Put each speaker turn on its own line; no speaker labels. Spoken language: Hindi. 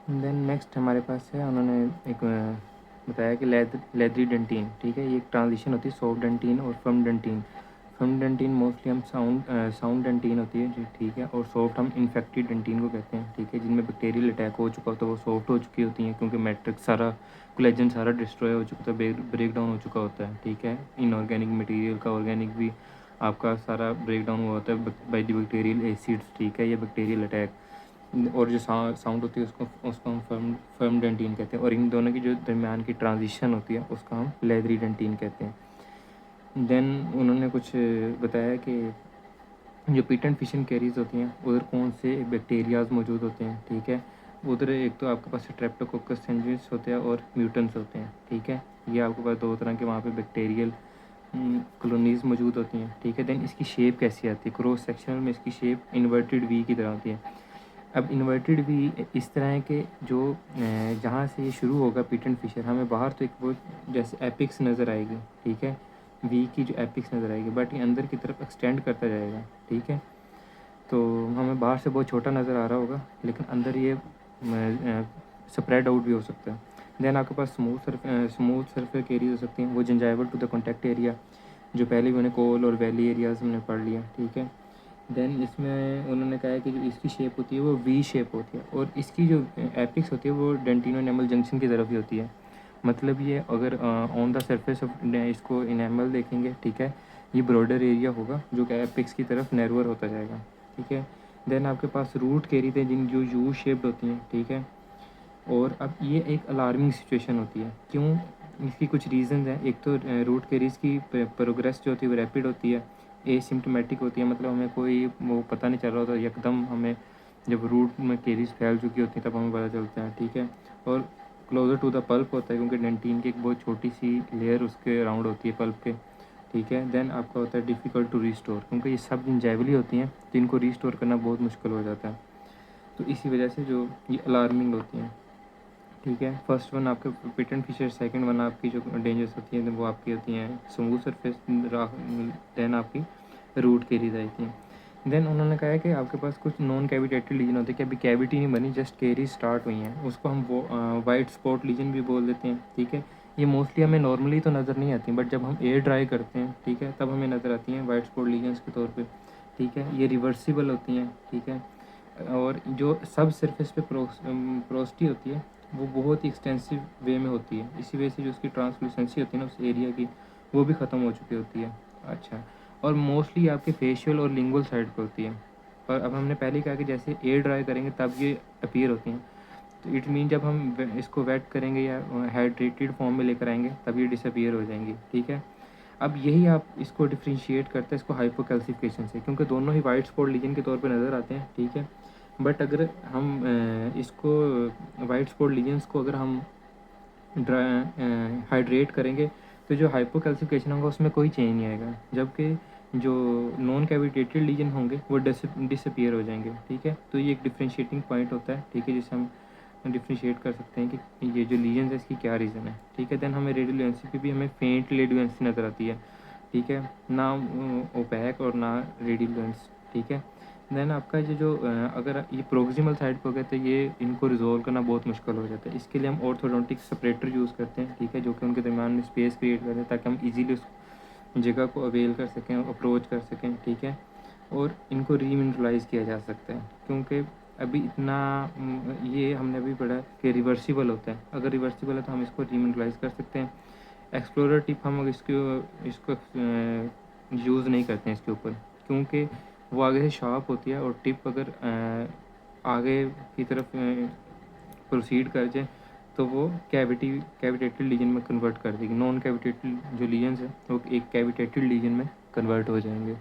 देन नेक्स्ट हमारे पास है, उन्होंने एक बताया कि लेदरी डेंटिन, ठीक है, ये एक ट्रांजिशन होती है सॉफ्ट डेंटिन और firm dentin. Firm dentin mostly हम साउंड डेंटिन होती है जी, ठीक है, और सॉफ्ट हम इन्फेक्टेड डेंटिन को कहते हैं, ठीक है, जिनमें बैक्टीरियल अटैक हो चुका होता है, वो सॉफ्ट हो चुकी होती हैं क्योंकि मैट्रिक्स सारा कोलेजन सारा डिस्ट्रॉय हो चुका होता है, ब्रेक डाउन हो चुका होता है, ठीक है, इनऑर्गेनिक मटेरियल का ऑर्गेनिक भी आपका सारा ब्रेक डाउन हुआ होता है बाई द बैक्टीरियल एसिड्स, ठीक है, या बैक्टीरियल अटैक। और जो साउंड होती है उसको हम फर्म डेंटिन कहते हैं, और इन दोनों की जो दरमियान की ट्रांजिशन होती है उसका हम लेदरी डेंटिन कहते हैं। देन उन्होंने कुछ बताया कि जो पीटेंट फिशन कैरीज होती हैं उधर कौन से बैक्टीरियाज मौजूद होते हैं, ठीक है, उधर एक तो आपके पास स्ट्रेप्टोकोकस सेंजिस होते हैं और म्यूटेंट्स होते हैं, ठीक है, ये आपके पास दो तरह के वहाँ पे बैक्टीरियल कॉलोनीज मौजूद होती हैं, ठीक है। देन इसकी शेप कैसी आती है, क्रॉस सेक्शनल में इसकी शेप इन्वर्टेड वी की तरह होती है। अब इन्वर्टेड वी इस तरह है कि जो जहाँ से ये शुरू होगा पीटेंट फिशर, हमें बाहर तो एक वो जैसे एपिक्स नज़र आएगी, ठीक है, वी की जो एपिक्स नज़र आएगी, बट ये अंदर की तरफ एक्सटेंड करता जाएगा, ठीक है। तो हमें बाहर से बहुत छोटा नज़र आ रहा होगा लेकिन अंदर ये स्प्रेड आउट भी हो सकता है। देन आपके पास स्मूथ सरफेस एरियाज हो सकती हैं, वो gingival to the contact area, जो पहले भी उन्हें कोल और वैली एरियाज हमने पढ़ लिया, ठीक है। देन इसमें उन्होंने कहा है कि जो इसकी शेप होती है वो वी शेप होती है, और इसकी जो एपिक्स होती है वो डेंटिनो एनेमल जंक्शन की तरफ ही होती है। मतलब ये अगर ऑन द सरफेस ऑफ इसको इनेमल देखेंगे, ठीक है, ये ब्रॉडर एरिया होगा जो कि एपिक्स की तरफ नैरोअर होता जाएगा, ठीक है। देन आपके पास रूट कैरी थे जिन जो यू शेप्ड होती हैं, ठीक है। और अब ये एक अलार्मिंग सिचुएशन होती है, क्यों, इसकी कुछ रीज़न हैं। एक तो रूट कैरीज की प्रोग्रेस जो होती है वो रैपिड होती है, एसिम्टोमेटिक होती है, मतलब हमें कोई वो पता नहीं चल रहा होता, एकदम हमें जब रूट में कैरीज फैल चुकी होती है तब हमें पता चलता है, ठीक है। और क्लोजर टू द पल्प होता है क्योंकि डेंटिन की एक बहुत छोटी सी लेयर उसके अराउंड होती है पल्प के, ठीक है। देन आपका होता है डिफ़िकल्ट टू रिस्टोर, क्योंकि ये सब इंजाइवली होती हैं तो इनको रिस्टोर करना बहुत मुश्किल हो जाता है, तो इसी वजह से जो ये अलार्मिंग होती हैं, ठीक है। फर्स्ट वन आपके पेटेंट फीचर, सेकंड वन आपकी जो डेंजर्स होती हैं वो आपकी होती हैं स्मूथ सरफेस, देन आपकी रूट कैरीज आती हैं। देन उन्होंने कहा है कि आपके पास कुछ नॉन कैविटेटेड लीजन होते हैं कि अभी कैविटी नहीं बनी, जस्ट कैरीज स्टार्ट हुई हैं, उसको हम वो वाइट स्पॉट लीजन भी बोल देते हैं, ठीक है। ये मोस्टली हमें नॉर्मली तो नज़र नहीं आती, बट जब हम एयर ड्राई करते हैं, ठीक है, तब हमें नज़र आती हैं वाइट स्पॉट लीजन्स के तौर पे, ठीक है। ये रिवर्सिबल होती हैं, ठीक है। और जो सब सरफेस पे प्रोस्टी होती है वो बहुत ही एक्सटेंसिव वे में होती है, इसी वजह से जो उसकी ट्रांसलूसेंसी होती है ना उस एरिया की, वो भी ख़त्म हो चुकी होती है। अच्छा, और मोस्टली आपके फेशियल और लिंगुअल साइड पे होती है, पर अब हमने पहले कहा कि जैसे एयर ड्राई करेंगे तब ये अपीयर होती हैं, तो इट मीन जब हम इसको वेट करेंगे या हाइड्रेटेड फॉर्म में लेकर आएंगे तब ये डिसअपीयर हो जाएंगी, ठीक है। अब यही आप इसको डिफ्रेंशिएट करते हैं इसको हाइपोकैल्सिफिकेशन से, क्योंकि दोनों ही वाइट स्पॉट लीजन के तौर पे नज़र आते हैं, ठीक है। बट अगर हम इसको वाइट स्पॉट लीजन्स को अगर हम हाइड्रेट करेंगे तो जो हाइपोकैल्सिफिकेशन होगा उसमें कोई चेंज नहीं आएगा, जबकि जो नॉन कैविटेटेड लीजन होंगे वो डिसअपीयर हो जाएंगे, ठीक है। तो ये एक डिफ्रेंशिएटिंग पॉइंट होता है, ठीक है, जिसे हम डिफ्रेंशिएट कर सकते हैं कि ये जो लीजन है इसकी क्या रीज़न है, ठीक है। देन हमें रेडियोलेंसी पे भी हमें फेंट रेडियोलेंसी नज़र आती है, ठीक है, ना ओपैक और ना रेडियोलेंस, ठीक है। देन आपका ये जो अगर ये प्रोक्सिमल साइड पे हो गया तो ये इनको रिजॉल्व करना बहुत मुश्किल हो जाता है, इसके लिए हम ऑर्थोडोंटिक सेपरेटर यूज़ करते हैं, ठीक है, जो कि उनके दरमियान में स्पेस क्रिएट करते हैं ताकि हम इजीली उस जगह को अवेल कर सकें, अप्रोच कर सकें, ठीक है। और इनको रीमिनरलाइज किया जा सकता है क्योंकि अभी इतना ये हमने अभी पढ़ा कि रिवर्सिबल होता है, अगर रिवर्सिबल है तो हम इसको रीमिनरलाइज कर सकते हैं। एक्सप्लोरर टिप हम इसको यूज़ नहीं करते हैं इसके ऊपर, क्योंकि वो आगे से शार्प होती है, और टिप अगर आगे की तरफ प्रोसीड कर जाए तो वो कैविटेटेड लीजन में कन्वर्ट कर देगी, नॉन कैविटेटेड जो लीजन्स है वो एक कैविटेटेड लीजन में कन्वर्ट हो जाएंगे।